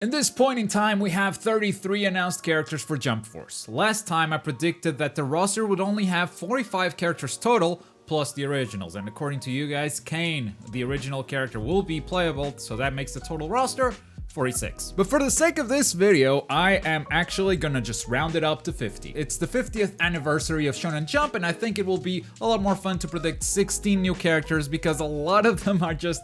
In this point in time, we have 33 announced characters for Jump Force. Last time I predicted that the roster would only have 45 characters total, plus the originals, and according to you guys, Kane, the original character, will be playable, so that makes the total roster 46. But for the sake of this video, I am actually gonna just round it up to 50. It's the 50th anniversary of Shonen Jump, and I think it will be a lot more fun to predict 16 new characters because a lot of them are just,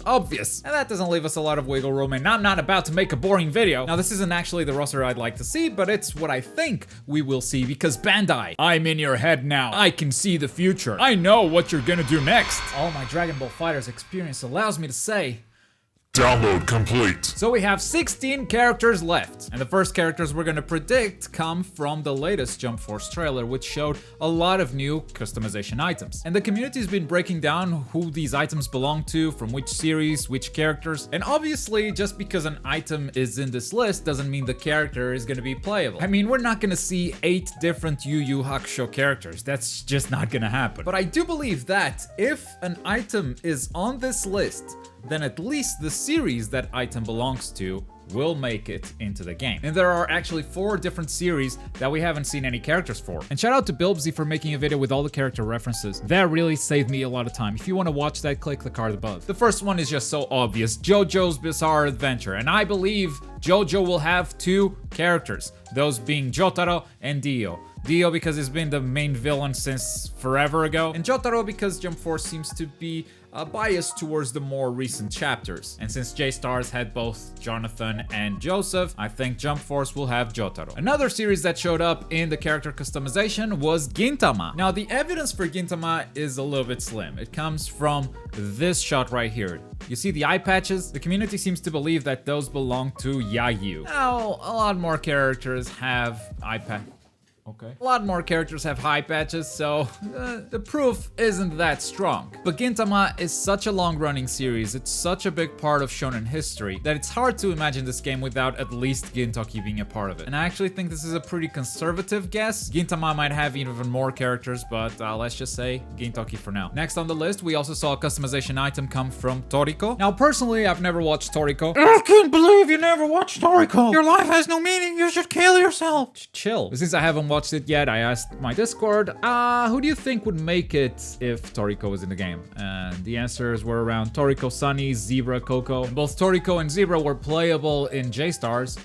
obvious. And that doesn't leave us a lot of wiggle room, and I'm not about to make a boring video. Now, this isn't actually the roster I'd like to see, but it's what I think we will see because Bandai, I'm in your head now. I can see the future. I know what you're gonna do next. All my Dragon Ball FighterZ experience allows me to say, download complete. So we have 16 characters left, and the first characters we're gonna predict come from the latest Jump Force trailer, which showed a lot of new customization items. And the community's been breaking down who these items belong to, from which series, which characters, and obviously just because an item is in this list doesn't mean the character is gonna be playable. I mean, we're not gonna see 8 different Yu Yu Hakusho characters, that's just not gonna happen. But I do believe that if an item is on this list, then at least the series that item belongs to will make it into the game. And there are actually 4 different series that we haven't seen any characters for. And shout out to Bilbzy for making a video with all the character references. That really saved me a lot of time. If you want to watch that, click the card above. The first one is just so obvious, Jojo's Bizarre Adventure. And I believe Jojo will have 2 characters, those being Jotaro and Dio. Dio because he's been the main villain since forever ago, and Jotaro because Jump Force seems to be biased towards the more recent chapters. And since J-Stars had both Jonathan and Joseph, I think Jump Force will have Jotaro. Another series that showed up in the character customization was Gintama. Now, the evidence for Gintama is a little bit slim. It comes from this shot right here. You see the eye patches? The community seems to believe that those belong to Yayu. Now, a lot more characters have eye patches. Okay. A lot more characters have high patches, so the proof isn't that strong. But Gintama is such a long-running series, it's such a big part of shonen history, that it's hard to imagine this game without at least Gintoki being a part of it. And I actually think this is a pretty conservative guess. Gintama might have even more characters, but let's just say Gintoki for now. Next on the list, we also saw a customization item come from Toriko. Now, personally, I've never watched Toriko. I can't believe you never watched Toriko! Your life has no meaning, you should kill yourself! Chill. Since I haven't watched it yet, I asked my Discord, who do you think would make it if Toriko was in the game? And the answers were around Toriko, Sunny, Zebra, Coco. And both Toriko and Zebra were playable in J-Stars.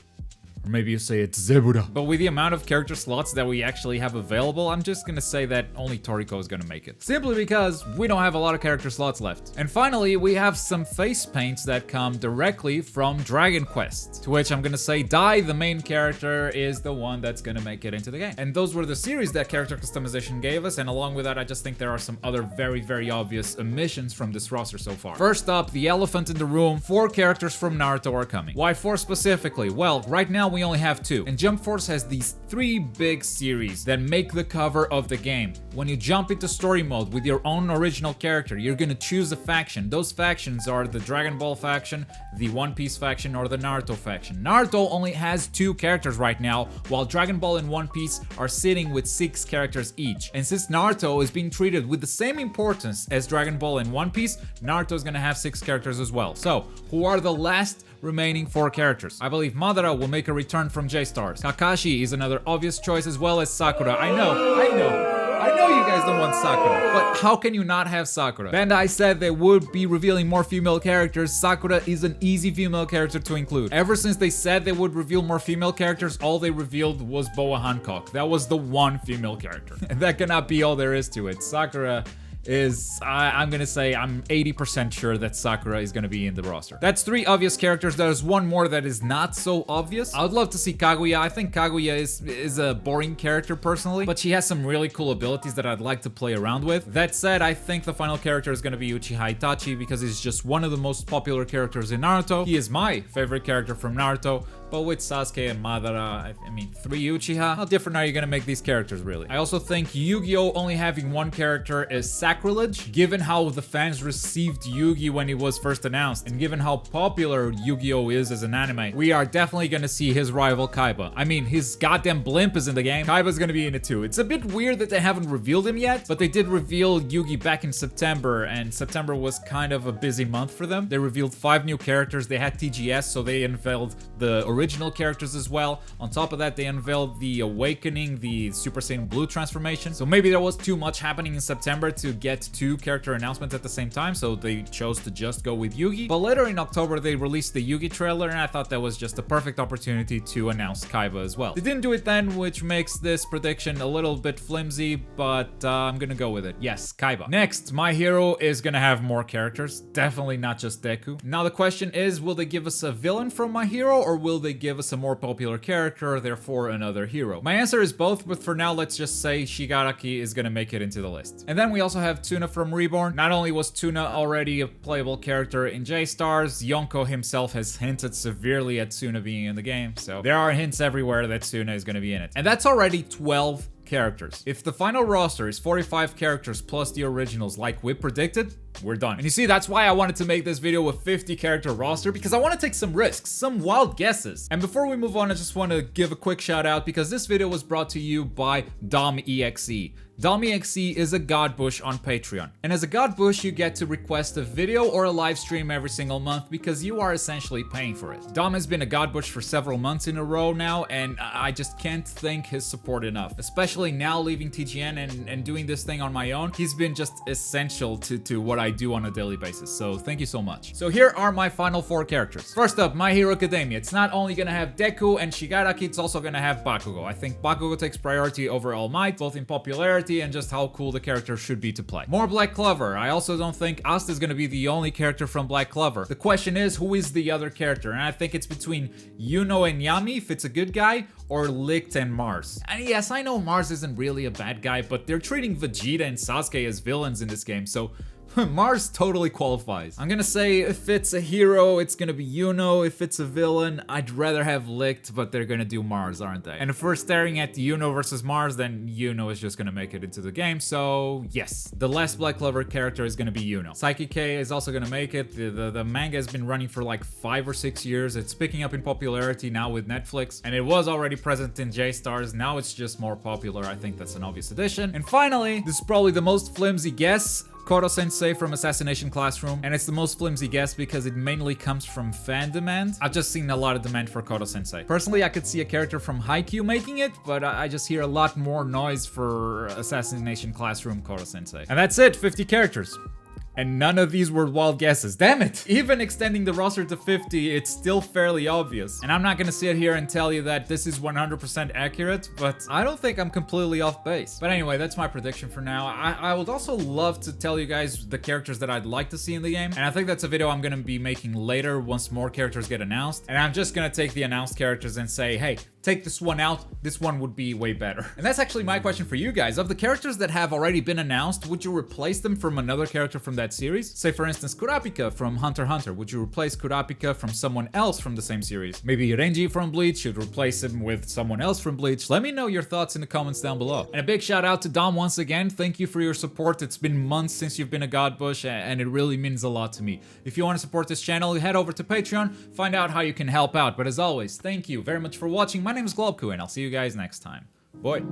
Or maybe you say it's Zebra. But with the amount of character slots that we actually have available, I'm just gonna say that only Toriko is gonna make it. Simply because we don't have a lot of character slots left. And finally, we have some face paints that come directly from Dragon Quest. To which I'm gonna say Dai, the main character, is the one that's gonna make it into the game. And those were the series that character customization gave us, and along with that, I just think there are some other very, very obvious omissions from this roster so far. First up, the elephant in the room, 4 characters from Naruto are coming. Why 4 specifically? Well, right now we only have 2, and Jump Force has these 3 big series that make the cover of the game. When you jump into story mode with your own original character, you're gonna choose a faction. Those factions are the Dragon Ball faction, the One Piece faction, or the Naruto faction. Naruto only has 2 characters right now, while Dragon Ball and One Piece are sitting with 6 characters each. And since Naruto is being treated with the same importance as Dragon Ball and One Piece, Naruto is gonna have 6 characters as well. So, who are the last remaining 4 characters? I believe Madara will make a return from J-Stars. Kakashi is another obvious choice, as well as Sakura. I know you guys don't want Sakura, but how can you not have Sakura? Bandai said they would be revealing more female characters. Sakura is an easy female character to include. Ever since they said they would reveal more female characters, all they revealed was Boa Hancock. That was the one female character. And that cannot be all there is to it. Sakura is, I'm gonna say I'm 80% sure that Sakura is gonna be in the roster. That's 3 obvious characters. There's one more that is not so obvious. I would love to see Kaguya. I think Kaguya is a boring character personally, but she has some really cool abilities that I'd like to play around with. That said, I think the final character is gonna be Uchiha Itachi because he's just one of the most popular characters in Naruto. He is my favorite character from Naruto. But with Sasuke and Madara, I mean, 3 Uchiha, how different are you gonna make these characters, really? I also think Yu-Gi-Oh! Only having 1 character is sacrificed sacrilege, given how the fans received Yugi when it was first announced, and given how popular Yu-Gi-Oh! Is as an anime. We are definitely gonna see his rival Kaiba. I mean, his goddamn blimp is in the game. Kaiba's gonna be in it too. It's a bit weird that they haven't revealed him yet, but they did reveal Yugi back in September, and September was kind of a busy month for them. They revealed 5 new characters. They had TGS, so they unveiled the original characters as well. On top of that, they unveiled the Awakening, the Super Saiyan Blue transformation. So maybe there was too much happening in September to get 2 character announcements at the same time, so they chose to just go with Yugi. But later in October, they released the Yugi trailer, and I thought that was just a perfect opportunity to announce Kaiba as well. They didn't do it then, which makes this prediction a little bit flimsy, but I'm gonna go with it. Yes, Kaiba. Next, My Hero is gonna have more characters. Definitely not just Deku. Now the question is, will they give us a villain from My Hero, or will they give us a more popular character, therefore another hero? My answer is both, but for now, let's just say Shigaraki is gonna make it into the list. And then we also have Tuna from Reborn. Not only was Tuna already a playable character in J-Stars, Yonko himself has hinted severely at Tuna being in the game, so there are hints everywhere that Tuna is gonna be in it. And that's already 12 characters. If the final roster is 45 characters plus the originals like we predicted, we're done. And you see, that's why I wanted to make this video a 50 character roster, because I want to take some risks, some wild guesses. And before we move on, I just want to give a quick shout out because this video was brought to you by DomEXE. DomEXE is a god bush on Patreon. And as a god bush, you get to request a video or a live stream every single month because you are essentially paying for it. Dom has been a god bush for several months in a row now, and I just can't thank his support enough. Especially now leaving TGN and doing this thing on my own, he's been just essential to what I do on a daily basis. So thank you so much. So here are my final 4 characters. First up, My Hero Academia. It's not only gonna have Deku and Shigaraki, it's also gonna have Bakugo. I think Bakugo takes priority over All Might, both in popularity and just how cool the character should be to play. More Black Clover. I also don't think Asta is gonna be the only character from Black Clover. The question is, who is the other character? And I think it's between Yuno and Yami, if it's a good guy, or Licht and Mars. And yes, I know Mars isn't really a bad guy, but they're treating Vegeta and Sasuke as villains in this game, so Mars totally qualifies. I'm gonna say if it's a hero, it's gonna be Yuno. If it's a villain, I'd rather have Licht, but they're gonna do Mars, aren't they? And if we're staring at Yuno versus Mars, then Yuno is just gonna make it into the game, so yes. The last Black Clover character is gonna be Yuno. Psyche K is also gonna make it. The manga has been running for like 5 or 6 years. It's picking up in popularity now with Netflix, and it was already present in J-Stars. Now it's just more popular. I think that's an obvious addition. And finally, this is probably the most flimsy guess, Koro-sensei from Assassination Classroom, and it's the most flimsy guess because it mainly comes from fan demand. I've just seen a lot of demand for Koro-sensei. Personally, I could see a character from Haikyuu making it, but I just hear a lot more noise for Assassination Classroom Koro-sensei. And that's it, 50 characters. And none of these were wild guesses. Damn it! Even extending the roster to 50, it's still fairly obvious. And I'm not gonna sit here and tell you that this is 100% accurate, but I don't think I'm completely off base. But anyway, that's my prediction for now. I would also love to tell you guys the characters that I'd like to see in the game. And I think that's a video I'm gonna be making later once more characters get announced. And I'm just gonna take the announced characters and say, hey, take this one out, this one would be way better. And that's actually my question for you guys. Of the characters that have already been announced, would you replace them from another character from that series? Say for instance, Kurapika from Hunter x Hunter. Would you replace Kurapika from someone else from the same series? Maybe Renji from Bleach, you'd replace him with someone else from Bleach. Let me know your thoughts in the comments down below. And a big shout out to Dom once again. Thank you for your support. It's been months since you've been a God Bush, and it really means a lot to me. If you want to support this channel, head over to Patreon, find out how you can help out. But as always, thank you very much for watching. My name is Globku, and I'll see you guys next time. Bye.